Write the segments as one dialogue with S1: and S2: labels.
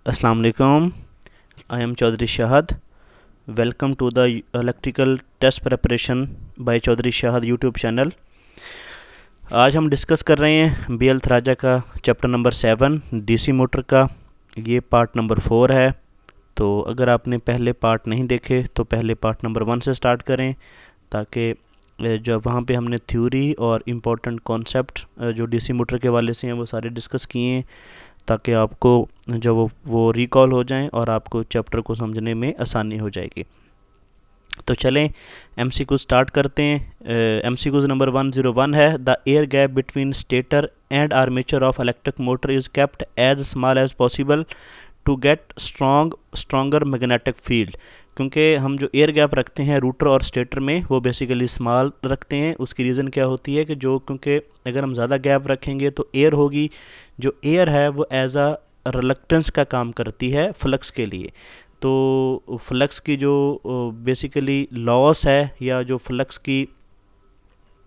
S1: अस्सलाम वालेकुम। I am Chaudhary Shahad. Welcome to the electrical test preparation by Chaudhary Shahad YouTube channel. आज हम डिस्कस कर रहे हैं बी एल थराजा का चैप्टर नंबर 7 डीसी मोटर का। ये पार्ट नंबर 4 है। तो अगर आपने पहले पार्ट नहीं देखे तो पहले पार्ट नंबर 1 से स्टार्ट करें, ताकि जो वहाँ पे हमने थ्योरी और इम्पोर्टेंट कॉन्सेप्ट जो डीसी मोटर के वाले से हैं वो सारे डिस्कस किए हैं, ताकि आपको जब वो रिकॉल हो जाएं और आपको चैप्टर को समझने में आसानी हो जाएगी। तो चलें एमसीक्यू स्टार्ट करते हैं। एमसीक्यूज नंबर 101 है, the air gap between stator and armature of electric motor is kept as small as possible to get stronger magnetic field. क्योंकि हम जो एयर गैप रखते हैं रूटर और स्टेटर में वो बेसिकली स्मॉल रखते हैं। उसकी रीज़न क्या होती है कि क्योंकि अगर हम ज़्यादा गैप रखेंगे तो एयर होगी, जो एयर है वो एज आ रिलक्टेंस का काम करती है फ्लक्स के लिए। तो फ्लक्स की जो बेसिकली लॉस है या जो फ्लक्स की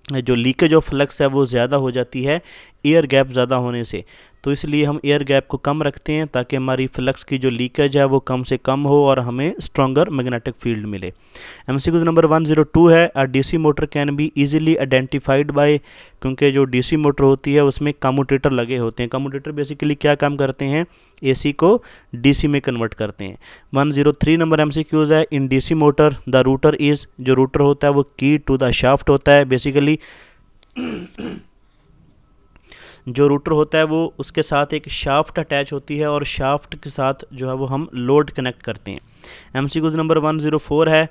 S1: जो लीकेज ऑफ फ्लक्स है वो ज़्यादा हो जाती है एयर गैप ज़्यादा होने से। तो इसलिए हम एयर गैप को कम रखते हैं ताकि हमारी फ्लक्स की जो लीकेज है वो कम से कम हो और हमें स्ट्रॉन्गर मैग्नेटिक फील्ड मिले। एमसीक्यू नंबर 102 है, a DC motor can be easily identified by. क्योंकि जो डीसी मोटर होती है उसमें कम्यूटेटर लगे होते हैं। कम्यूटेटर बेसिकली क्या काम करते हैं, एसी को डीसी में कन्वर्ट करते हैं। 103 नंबर एमसीक्यूज है, in DC motor the router is, जो रूटर होता है वो की टू द शाफ्ट होता है। बेसिकली जो रूटर होता है वो उसके साथ एक शाफ्ट अटैच होती है और शाफ्ट के साथ जो है वो हम लोड कनेक्ट करते हैं। एमसीक्यूज नंबर 104 है,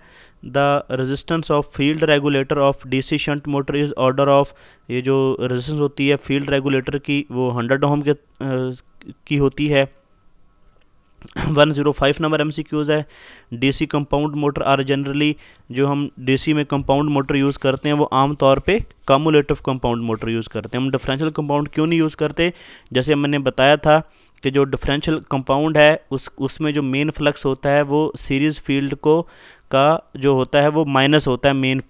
S1: the resistance of field regulator of DC shunt motor is order of. ये जो रेजिस्टेंस होती है फील्ड रेगुलेटर की वो 100 ओम की होती है। 105 नंबर एमसीक्यूज़ है, DC compound motor are generally, जो हम डीसी में कंपाउंड मोटर यूज़ करते हैं वो आम तौर पे कम्युलेटिव कंपाउंड मोटर यूज़ करते हैं। हम डिफरेंशियल कंपाउंड क्यों नहीं यूज़ करते, जैसे मैंने बताया था कि जो डिफरेंशियल कंपाउंड है उसमें जो मेन फ्लक्स होता है वो सीरीज़ फील्ड का जो होता है वो माइनस होता है मेन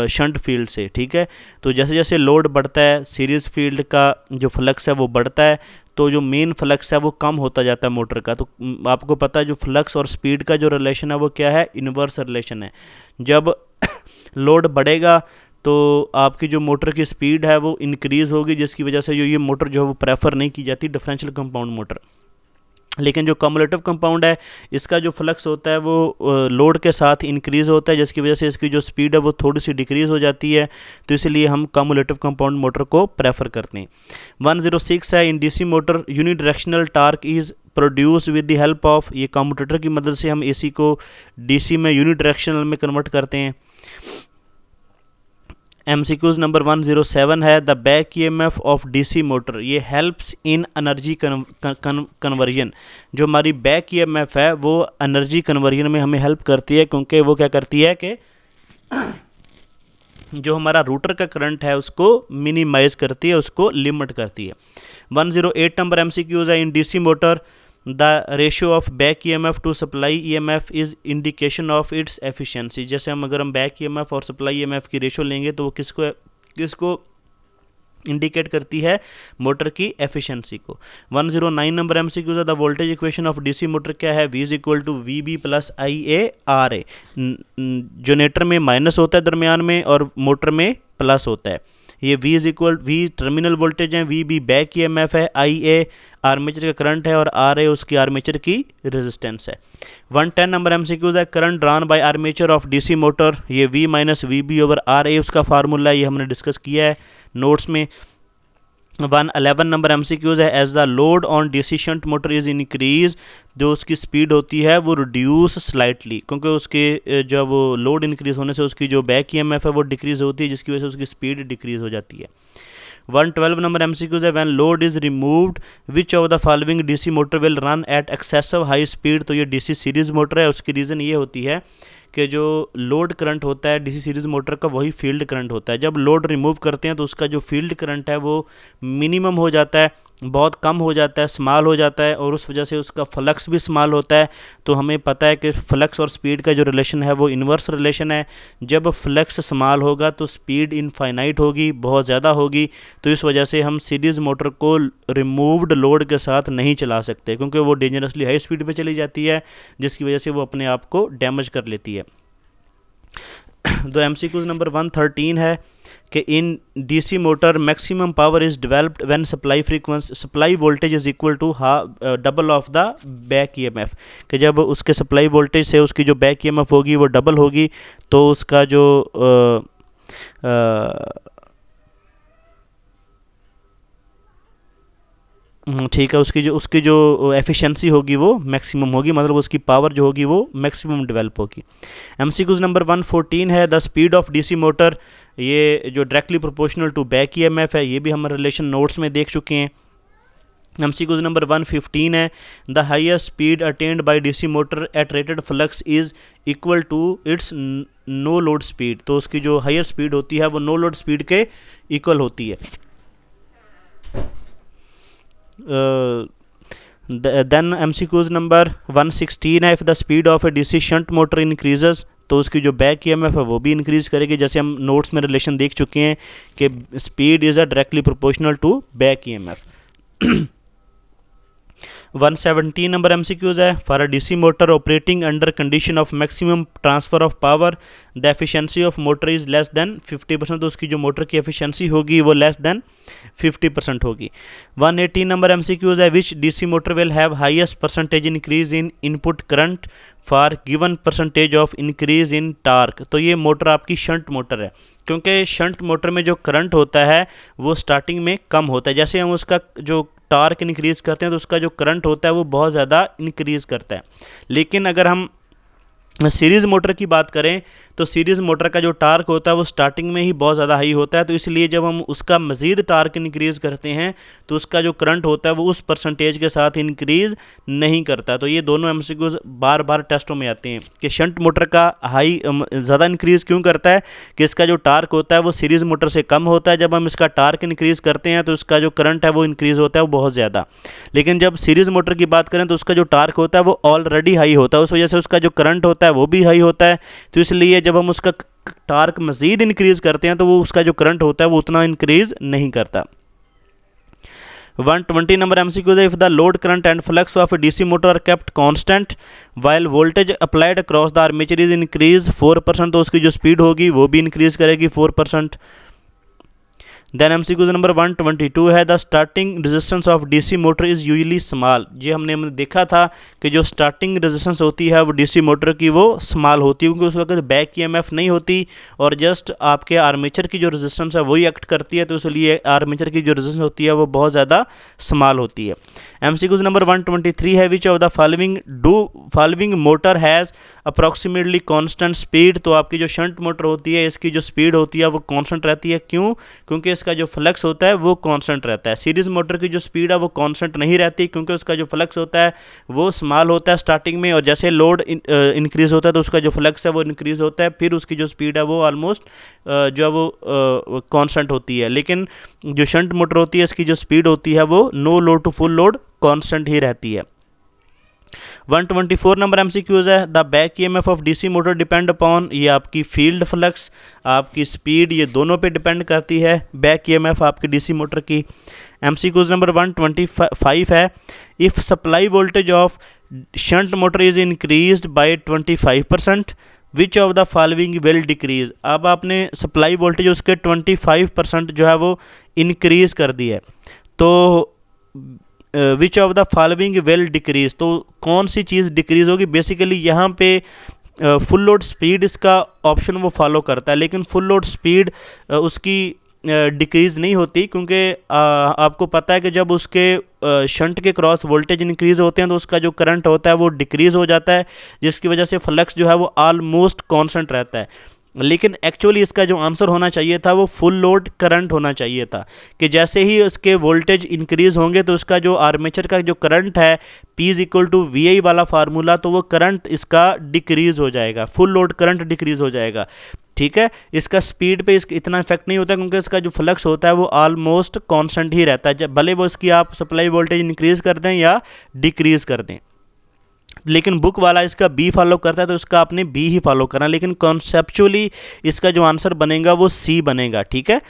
S1: शंट फील्ड से। ठीक है, तो जैसे जैसे लोड बढ़ता है सीरीज़ फील्ड का जो फ्लक्स है वो बढ़ता है, तो जो मेन फ्लक्स है वो कम होता जाता है मोटर का। तो आपको पता है जो फ्लक्स और स्पीड का जो रिलेशन है वो क्या है, इन्वर्स रिलेशन है। जब लोड बढ़ेगा तो आपकी जो मोटर की स्पीड है वो इंक्रीज़ होगी, जिसकी वजह से ये मोटर जो है वो प्रेफर नहीं की जाती डिफरेंशियल कंपाउंड मोटर। लेकिन जो कम्युलेटिव कंपाउंड है इसका जो फ्लक्स होता है वो लोड के साथ इंक्रीज़ होता है, जिसकी वजह से इसकी जो स्पीड है वो थोड़ी सी डिक्रीज़ हो जाती है। तो इसलिए हम कम्युलेटिव कंपाउंड मोटर को प्रेफर करते हैं। 106 है, in DC motor unidirectional torque is produce with the help of. ये कम्यूटेटर की मदद से हम एसी को डीसी में यूनिडायरेक्शनल में कन्वर्ट करते हैं। एमसीक्यूज नंबर 107 है, the back EMF of DC motor, ये हेल्प्स इन एनर्जी कन्वर्जन। जो हमारी बैक ईएमएफ है वो एनर्जी कन्वर्जन में हमें हेल्प करती है, क्योंकि वो क्या करती है कि जो हमारा रूटर का करंट है उसको मिनिमाइज करती है, उसको लिमिट करती है। 108 नंबर एमसीक्यूज है, in DC motor the ratio of back EMF to supply EMF is indication of its efficiency. जैसे अगर हम बैक ईएमएफ और सप्लाई ईएमएफ की रेशियो लेंगे तो वो किसको इंडिकेट करती है, मोटर की एफिशिएंसी को। 109 नंबर एमसीक्यूज है, the voltage equation of DC motor क्या है, V equal to VB plus IA। Generator में माइनस होता है दरमियान में और मोटर में प्लस होता है। ये V टर्मिनल वोल्टेज है, VB बैक ईएमएफ है, IA आर्मेचर का करंट है और RA उसकी आर्मेचर की रेजिस्टेंस है। 110 नंबर एमसीक्यूज है, current drawn by armature of DC motor, ये V minus VB over RA उसका फार्मूला है, ये हमने डिस्कस किया है नोट्स में। 111 नंबर एमसीक्यूज है, as the load on DC shunt motor is increase, जो उसकी स्पीड होती है वो रिड्यूस स्लाइटली, क्योंकि उसके जब वो लोड इंक्रीज होने से उसकी जो बैक ईएमएफ है वो डिक्रीज होती है, जिसकी वजह से उसकी स्पीड डिक्रीज हो जाती है। 112 नंबर एमसीक्यूज है, when load is removed which of the following DC motor will run at excessive high speed. तो ये डीसी सीरीज़ मोटर है, उसकी रीज़न ये होती है कि जो लोड करंट होता है डीसी सीरीज़ मोटर का वही फील्ड करंट होता है। जब लोड रिमूव करते हैं तो उसका जो फील्ड करंट है वो मिनिमम हो जाता है, बहुत कम हो जाता है, स्मॉल हो जाता है, और उस वजह से उसका फ्लक्स भी स्मॉल होता है। तो हमें पता है कि फ्लक्स और स्पीड का जो रिलेशन है वो इन्वर्स रिलेशन है। जब फ्लक्स स्मॉल होगा तो स्पीड इनफाइनाइट होगी, बहुत ज़्यादा होगी। तो इस वजह से हम सीरीज़ मोटर को रिमूव्ड लोड के साथ नहीं चला सकते, क्योंकि वो डेंजरसली हाई स्पीड पे चली जाती है, जिसकी वजह से वो अपने आप को डैमेज कर लेती है। तो MCQ नंबर 113 है कि in DC motor maximum power is developed when supply voltage is equal to double of the back EMF, कि जब उसके सप्लाई वोल्टेज से उसकी जो बैक EMF होगी वो डबल होगी, तो उसका जो ठीक है, उसकी जो एफिशिएंसी होगी वो मैक्सिमम होगी, मतलब उसकी पावर जो होगी वो मैक्सिमम डेवलप होगी। MCQs नंबर 114 है the speed of DC motor, ये जो directly proportional to back EMF है, ये भी हम रिलेशन नोट्स में देख चुके हैं। MCQs नंबर 115 है the highest speed attend by DC motor at rated flux is equal to its no load speed, तो उसकी जो हायर स्पीड होती है वो नो लोड स्पीड के इक्वल होती है। देन MCQs नंबर 116 है if the speed of a DC shunt motor increases, तो उसकी जो बैक EMF है वो भी इंक्रीज करेगी, जैसे हम नोट्स में रिलेशन देख चुके हैं कि speed is a directly proportional to back EMF। 117 number MCQs है for a DC motor operating under condition of maximum transfer of power the efficiency of motor is less than 50%, तो उसकी जो motor की efficiency होगी वो less than 50% होगी। 118 number MCQs है which DC motor will have highest percentage increase in input current for given percentage of increase in torque, तो ये मोटर आपकी शंट मोटर है, क्योंकि शंट मोटर में जो करंट होता है वो स्टार्टिंग में कम होता है, जैसे हम उसका जो टार्क इंक्रीज़ करते हैं तो उसका जो करंट होता है वो बहुत ज़्यादा इंक्रीज़ करता है। लेकिन अगर हम सीरीज़ मोटर की बात करें तो सीरीज़ मोटर का जो टार्क होता है वो स्टार्टिंग में ही बहुत ज़्यादा हाई होता है, तो इसलिए जब हम उसका मज़ीद टार्क इंक्रीज़ करते हैं तो उसका जो करंट होता है वो उस परसेंटेज के साथ इंक्रीज़ नहीं करता। तो ये दोनों MCQs बार बार टेस्टों में आते हैं कि शंट मोटर का हाई ज़्यादा इंक्रीज़ क्यों करता है, कि इसका जो टार्क होता है वो सीरीज़ मोटर से कम होता है, जब हम इसका टार्क इंक्रीज़ करते हैं तो इसका जो करंट है वो इंक्रीज़ होता है वो बहुत ज़्यादा। लेकिन जब सीरीज़ मोटर की बात करें तो उसका जो टार्क होता है वो ऑलरेडी हाई होता है, उस वजह से उसका जो करंट होता है वो भी हाई होता है, तो इसलिए जब हम उसका टार्क मज़ीद इंक्रीज़ करते हैं तो वो उसका जो करंट होता है वो उतना इंक्रीज़ नहीं करता। 120 नंबर MCQ है if the load current and flux of DC motor are kept constant while voltage applied across the armature is increase 4%, तो उसकी जो स्पीड होगी वो भी इंक्रीज़ करेगी 4%। देन MCQ नंबर 122 है the starting resistance of DC motor is usually small, ये हमने देखा था कि जो स्टार्टिंग रेजिस्टेंस होती है वो डीसी मोटर की वो स्मॉल होती है, क्योंकि उस वक्त बैक EMF नहीं होती और जस्ट आपके आर्मेचर की जो रेजिस्टेंस है वही एक्ट करती है, तो इसलिए आर्मेचर की जो रेजिस्टेंस होती है वो बहुत ज़्यादा स्मॉल होती है। MCQ नंबर 123 है which of the following motor has approximately constant speed, तो आपकी जो शंट मोटर होती है इसकी जो स्पीड होती है वो कांस्टेंट रहती है, क्यों? क्योंकि इसका जो फ्लक्स होता है वो कांस्टेंट रहता है। सीरीज़ मोटर की जो स्पीड है वो कांस्टेंट नहीं रहती, क्योंकि उसका जो फ्लक्स होता है वो स्मॉल होता है स्टार्टिंग में, और जैसे लोड इंक्रीज़ होता है तो उसका जो फ्लक्स है वो इंक्रीज़ होता है, फिर उसकी जो स्पीड है वो ऑलमोस्ट जो है वो कांस्टेंट होती है। लेकिन जो शंट मोटर होती है इसकी जो स्पीड होती है वो no load to full load constant ही रहती है। 124 नंबर MCQs है the back EMF of DC motor depend upon, ये आपकी फील्ड फ्लक्स आपकी स्पीड ये दोनों पे डिपेंड करती है बैक EMF आपकी डीसी मोटर की। MCQs नंबर 125 है if supply voltage of shunt motor is increased by 25% which of the following will decrease, अब आपने सप्लाई वोल्टेज उसके 25% जो है वो इंक्रीज़ कर दी है, तो विच of the following will decrease, तो कौन सी चीज़ डिक्रीज होगी? बेसिकली यहाँ पे फुल लोड स्पीड इसका ऑप्शन वो फॉलो करता है, लेकिन फुल लोड स्पीड उसकी डिक्रीज़ नहीं होती, क्योंकि आपको पता है कि जब उसके शंट के क्रॉस वोल्टेज इंक्रीज़ होते हैं तो उसका जो करंट होता है वो डिक्रीज़ हो जाता है, जिसकी वजह से फ्लक्स जो है वो ऑलमोस्ट कांस्टेंट रहता है। लेकिन एक्चुअली इसका जो आंसर होना चाहिए था वो फुल लोड करंट होना चाहिए था, कि जैसे ही उसके वोल्टेज इंक्रीज़ होंगे तो उसका जो आर्मेचर का जो करंट है P=VI वाला फार्मूला, तो वो करंट इसका डिक्रीज़ हो जाएगा, फुल लोड करंट डिक्रीज़ हो जाएगा। ठीक है, इसका स्पीड पे इसका इतना इफेक्ट नहीं होता क्योंकि इसका जो फ्लक्स होता है वो ऑलमोस्ट कांस्टेंट ही रहता है, जब भले वो इसकी आप सप्लाई वोल्टेज इंक्रीज़ कर दें या डिक्रीज़ कर दें। लेकिन बुक वाला इसका बी फॉलो करता है तो इसका आपने बी ही फॉलो करना, लेकिन कॉन्सेप्चुअली इसका जो आंसर बनेगा वो सी बनेगा। ठीक है,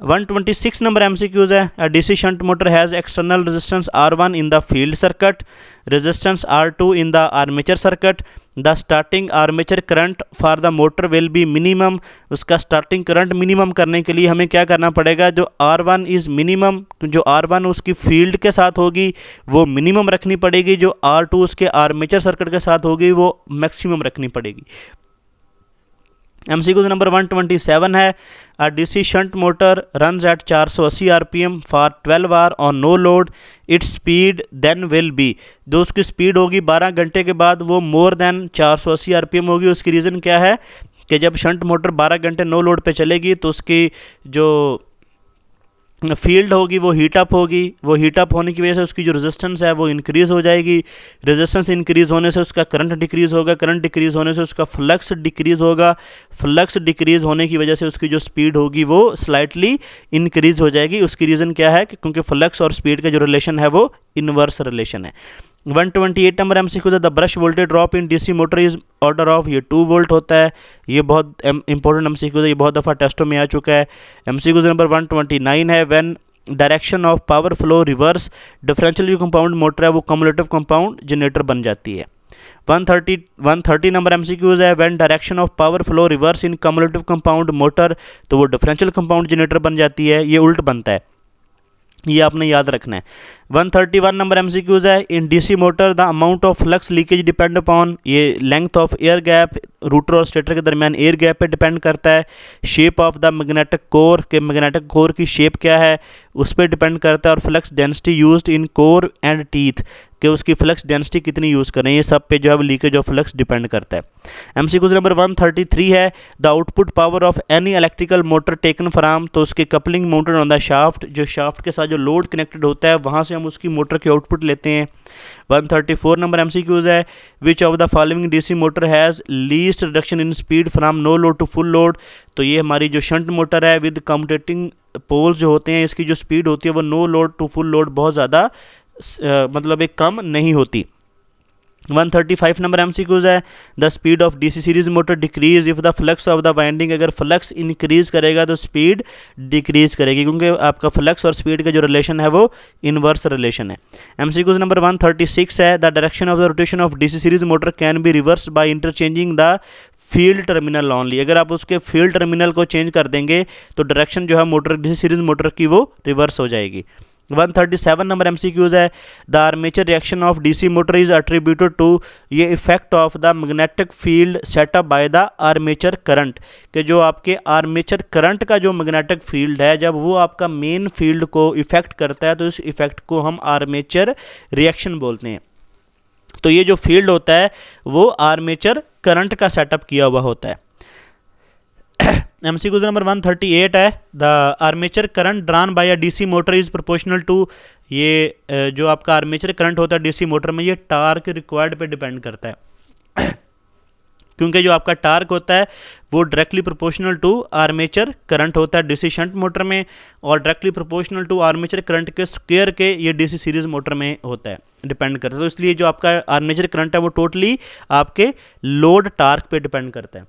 S1: 126 नंबर एमसीक्यूज है। A DC shunt motor has external resistance R1 in the field circuit, resistance R2 in the armature circuit, the starting armature current for the motor will B minimum. उसका starting current minimum करने के लिए हमें क्या करना पड़ेगा, जो R1 is minimum, जो R1 उसकी फील्ड के साथ होगी वो मिनिमम रखनी पड़ेगी, जो R2 उसके आर्मेचर सर्किट के साथ होगी वो मैक्सिमम रखनी पड़ेगी। एमसीक्यू नंबर 127 है। A DC shunt motor runs at 480 RPM for 12 hour on no load, its speed then will be. जो उसकी स्पीड होगी 12 घंटे के बाद वो मोर देन 480 RPM होगी। उसकी रीज़न क्या है कि जब शंट मोटर 12 घंटे नो लोड पे चलेगी तो उसकी जो फील्ड होगी वो हीट अप होगी, वो हीट अप होने की वजह से उसकी जो रेजिस्टेंस है वो इंक्रीज़ हो जाएगी, रेजिस्टेंस इंक्रीज़ होने से उसका करंट डिक्रीज़ होगा, करंट डिक्रीज़ होने से उसका फ्लक्स डिक्रीज़ होगा, फ्लक्स डिक्रीज़ होने की वजह से उसकी जो स्पीड होगी वो स्लाइटली इंक्रीज़ हो जाएगी। उसकी रीज़न क्या है कि क्योंकि फ्लक्स और स्पीड का जो रिलेशन है वो इन्वर्स रिलेशन है। 128 नंबर एमसीक्यू है। The brush voltage drop in DC motor is order of, ये 2 वोल्ट होता है। ये बहुत इंपॉर्टेंट एमसीक्यू है, ये बहुत दफ़ा टेस्टों में आ चुका है। एमसीक्यू नंबर 129 है। When direction of power flow reverse, differential जो कंपाउंड मोटर है वो कम्युलेटिव कंपाउंड जनरेटर बन जाती है। 130 नंबर एमसीक्यूज है। When direction of power flow reverse in cumulative compound motor, तो वो डिफरेंशियल कंपाउंड जनरेटर बन जाती है, ये उल्ट बनता है, ये आपने याद रखना है। 131 नंबर एमसीक्यूज है। In DC motor the amount of flux leakage depend upon, ये length of air gap, rotor और स्टेटर के दरमियान एयर गैप पे डिपेंड करता है। Shape of the magnetic core, के मैग्नेटिक कोर की शेप क्या है उस पर डिपेंड करता है। और flux density used in core and teeth, कि उसकी फ्लक्स डेंसिटी कितनी यूज़ करें, ये सब पे जो है वो लीकेज ऑफ फ्लक्स डिपेंड करता है। एमसीक्यूज नंबर 133 है। The output power of any electrical motor taken from, तो उसके coupling mounted on the shaft, जो शाफ्ट के साथ जो लोड कनेक्टेड होता है वहाँ से हम उसकी मोटर की आउटपुट लेते हैं। 134 नंबर एमसीक्यूज है। Which of the following DC motor has least reduction in speed from no load to full load, तो ये हमारी जो शंट मोटर है विद कम्यूटेटिंग पोल्स जो होते हैं, इसकी जो स्पीड होती है वो no load to full load बहुत ज़्यादा मतलब एक कम नहीं होती। 135 नंबर एमसीक्यूज है। The speed of DC series motor decrease if the flux of the winding, अगर फ्लक्स इंक्रीज करेगा तो स्पीड डिक्रीज करेगी, क्योंकि आपका फ्लक्स और स्पीड का जो रिलेशन है वो इनवर्स रिलेशन है। एमसीक्यूज नंबर 136 है। The direction of the rotation of DC series motor can be reverse by interchanging the field terminal only, अगर आप उसके फील्ड टर्मिनल को चेंज कर देंगे तो डायरेक्शन जो है मोटर डीसी सीरीज मोटर की वो रिवर्स हो जाएगी। 137 नंबर एमसीक्यूज है। The armature reaction of DC motor is attributed to, ये effect of the magnetic field set up by the armature current, कि जो आपके आर्मेचर करंट का जो मैग्नेटिक फील्ड है जब वो आपका मेन फील्ड को इफेक्ट करता है तो इस इफेक्ट को हम आर्मेचर रिएक्शन बोलते हैं। तो ये जो फील्ड होता है वो आर्मेचर करंट का सेटअप किया हुआ होता है। एमसीक्यू नंबर 138 है। The armature current drawn by a DC motor is proportional to, ये जो आपका आर्मेचर करंट होता है डीसी मोटर में ये टार्क रिक्वायर्ड पे डिपेंड करता है क्योंकि जो आपका टार्क होता है वो directly proportional to armature current होता है डीसी शंट मोटर में, और directly proportional to armature current के स्क्वायर के ये डीसी सीरीज मोटर में होता है, डिपेंड करता है। तो इसलिए जो आपका आर्मेचर करंट है वो टोटली आपके लोड टार्क पे डिपेंड करता है।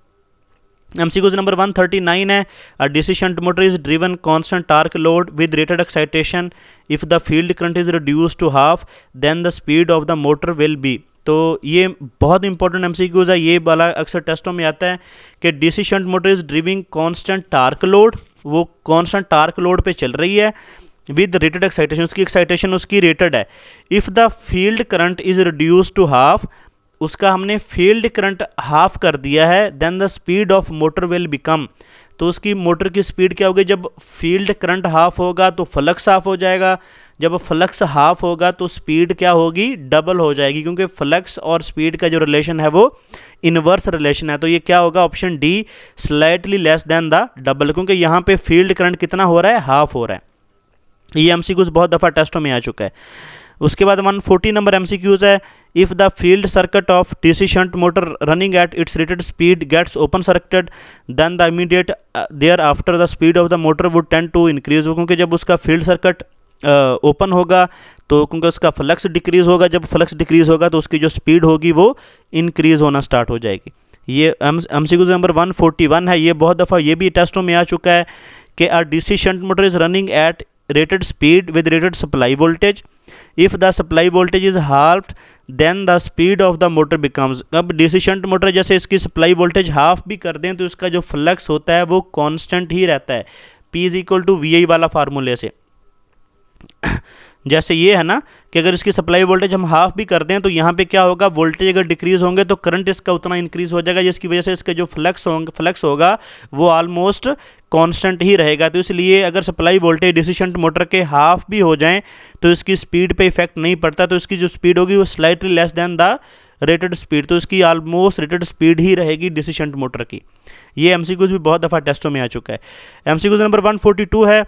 S1: एमसीक्यूज नंबर 139 है। A DC shunt motor is driven constant torque load with rated excitation, if the field current is reduce to half then the speed of the motor will be, तो ये बहुत important MCQs है, ये वाला अक्सर टेस्टों में आता है कि DC shunt motor is driving constant torque load, वो कांस्टेंट टार्क लोड पे चल रही है विद रेटेड एक्साइटेशन, उसकी एक्साइटेशन उसकी रेटेड है। If the field current is reduce to half, उसका हमने फील्ड करंट हाफ कर दिया है, then the speed of motor will become, तो उसकी मोटर की स्पीड क्या होगी, जब फील्ड करंट हाफ होगा तो फ्लक्स हाफ हो जाएगा, जब फ्लक्स हाफ होगा तो स्पीड क्या होगी, डबल हो जाएगी, क्योंकि फ्लक्स और स्पीड का जो रिलेशन है वो इनवर्स रिलेशन है। तो ये क्या होगा, option D slightly less than the double, क्योंकि यहाँ पे फील्ड करंट कितना हो रहा है, हाफ हो रहा है। ये एमसीक्यूज बहुत दफ़ा टेस्टों में आ चुका है। उसके बाद 140 नंबर एमसीक्यूज है, if the field circuit of DC shunt motor running at its rated speed gets open circuited then the immediate thereafter the speed of the motor would tend to increase, क्योंकि जब उसका field circuit open होगा तो क्योंकि उसका flux decrease होगा, जब flux decrease होगा तो उसकी जो स्पीड होगी वो इंक्रीज़ होना स्टार्ट हो जाएगी। ये एमसीक्यू नंबर 141 है। ये बहुत दफ़ा ये भी टेस्टों में आ चुका है कि अ DC shunt motor is running at rated speed with rated supply voltage. If the supply voltage is halved then the speed of the motor becomes, अब डीसी शंट मोटर जैसे इसकी सप्लाई वोल्टेज हाफ भी कर दें तो इसका जो flux होता है वो कांस्टेंट ही रहता है, P = VI वाला फार्मूले से। जैसे ये है ना कि अगर इसकी सप्लाई वोल्टेज हम हाफ भी कर दें तो यहाँ पे क्या होगा, वोल्टेज अगर डिक्रीज़ होंगे तो करंट इसका उतना इंक्रीज़ हो जाएगा, जिसकी वजह से इसका जो फ्लक्स होगा वो ऑलमोस्ट कांस्टेंट ही रहेगा। तो इसलिए अगर supply voltage DC shunt motor के हाफ भी हो जाएं तो इसकी स्पीड पे इफेक्ट नहीं पड़ता, तो इसकी जो स्पीड होगी वो slightly less than the rated speed, तो इसकी ऑलमोस्ट रेटेड स्पीड ही रहेगी डीसी शंट मोटर की। ये एमसीक्यूज भी बहुत दफ़ा टेस्टों में आ चुका है। एमसीक्यूज नंबर 142 है,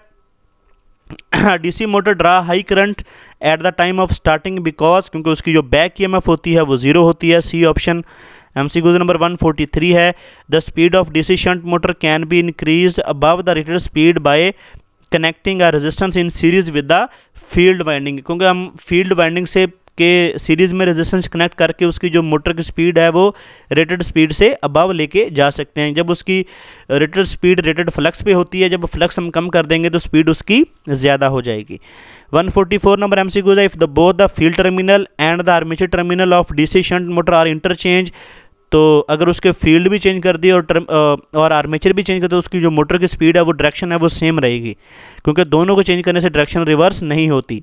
S1: DC motor draw high current at the time of starting because, क्योंकि उसकी जो बैक ईएमएफ होती है वो ज़ीरो होती है, सी ऑप्शन। एमसीक्यू नंबर 143 है, the speed of DC shunt motor can be increased above the rated speed bye connecting a resistance in series with the field winding, क्योंकि हम फील्ड वाइंडिंग से के सीरीज़ में resistance connect करके उसकी जो motor की स्पीड है वो रेटेड स्पीड से अबव लेके जा सकते हैं। जब उसकी रेटेड स्पीड रेटेड फ्लक्स पे होती है, जब फ्लक्स हम कम कर देंगे तो स्पीड उसकी ज़्यादा हो जाएगी। 144 नंबर एमसीक्यू है, if the both the field terminal and the armature terminal of DC shunt motor are interchange, तो अगर उसके फील्ड भी चेंज कर दिए और आर्मेचर भी चेंज कर दिए तो उसकी जो मोटर की स्पीड है वो डायरेक्शन है वो सेम रहेगी, क्योंकि दोनों को चेंज करने से डायरेक्शन रिवर्स नहीं होती।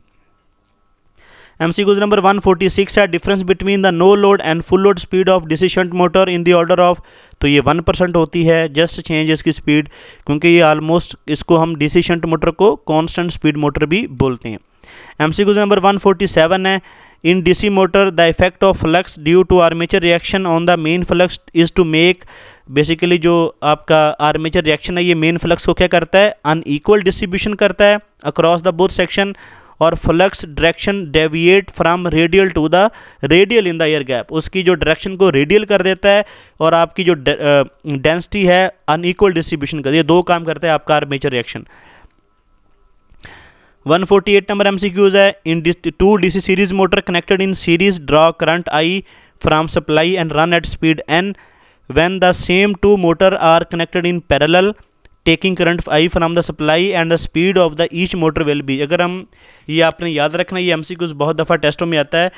S1: एमसीक्यू नंबर 146 है, difference between the no load and full load speed of DC shunt motor in the order of, तो ये 1% होती है, जस्ट चेंज इसकी स्पीड, क्योंकि ये ऑलमोस्ट इसको हम डीसी शंट मोटर को कांस्टेंट स्पीड मोटर भी बोलते हैं। एमसीक्यू नंबर 147 है, in DC motor the effect of flux due to armature reaction on the main flux is to make, basically जो आपका आर्मेचर रिएक्शन है ये मेन फ्लक्स को क्या करता है, अनइक्वल डिस्ट्रीब्यूशन करता है अक्रॉस द बोथ सेक्शन, और flux direction deviate from radial to the radial in the air gap, उसकी जो डायरेक्शन को रेडियल कर देता है और आपकी जो डेंसिटी है अनइक्वल डिस्ट्रीब्यूशन कर, ये दो काम करता है आपका आर्मेचर रिएक्शन। 148 नंबर एमसीक्यूज है, in two DC series motor connected in series draw current I from supply and run at speed N, when the same two motor are connected in parallel taking current I from the supply and the speed of the each motor will be. अगर हम ये आपने याद रखना, ये MCQs बहुत दफ़ा टेस्टों में आता है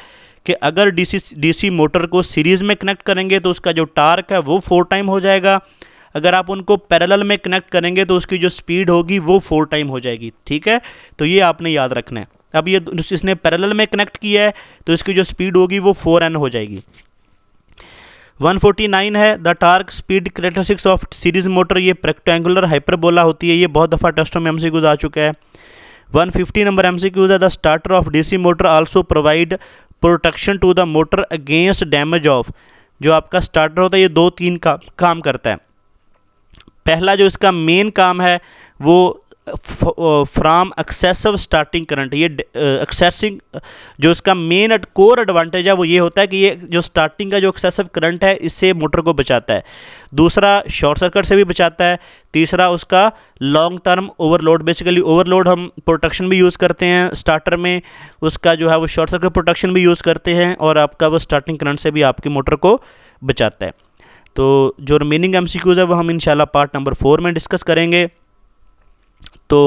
S1: कि अगर डीसी मोटर को सीरीज़ में कनेक्ट करेंगे तो उसका जो टार्क है वो 4 टाइम हो जाएगा, अगर आप उनको पैरेलल में कनेक्ट करेंगे तो उसकी जो स्पीड होगी वो 4 टाइम हो जाएगी। ठीक है, तो ये आपने याद रखना है। अब ये इसने पैरेलल में कनेक्ट किया है तो इसकी जो स्पीड होगी वो 4n हो जाएगी। 149 है, the torque speed characteristics of series motor, ये रेक्टेंगुलर हाइपरबोला होती है, ये बहुत दफ़ा टेस्टों में एमसीक्यूज आ चुका है। 150 नंबर एमसीक्यूज है, the starter of DC motor also provide protection to the motor against damage of, जो आपका स्टार्टर होता है ये 2-3 काम करता है। पहला जो इसका मेन काम है वो फ्रॉम एक्सेसिव स्टार्टिंग करंट, ये एक्सेसिंग जो इसका मेन कोर एडवांटेज है वो ये होता है कि ये जो स्टार्टिंग का जो एक्सेसिव करंट है इससे मोटर को बचाता है। दूसरा शॉर्ट सर्किट से भी बचाता है। तीसरा उसका long term overload, basically overload हम प्रोटेक्शन भी यूज़ करते हैं स्टार्टर में, उसका जो है वो शॉर्ट सर्किट प्रोटेक्शन भी यूज़ करते हैं और आपका वो स्टार्टिंग करंट से भी आपकी मोटर को बचाता है। तो जो रिमेनिंग एमसीक्यूज़ है वो हम इंशाल्लाह पार्ट नंबर 4 में डिस्कस करेंगे। तो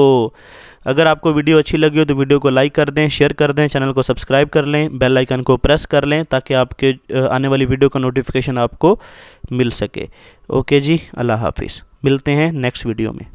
S1: अगर आपको वीडियो अच्छी लगी हो तो वीडियो को लाइक कर दें, शेयर कर दें, चैनल को सब्सक्राइब कर लें, बेल आइकन को प्रेस कर लें ताकि आपके आने वाली वीडियो का नोटिफिकेशन आपको मिल सके। ओके जी, अल्लाह हाफिज़, मिलते हैं नेक्स्ट वीडियो में।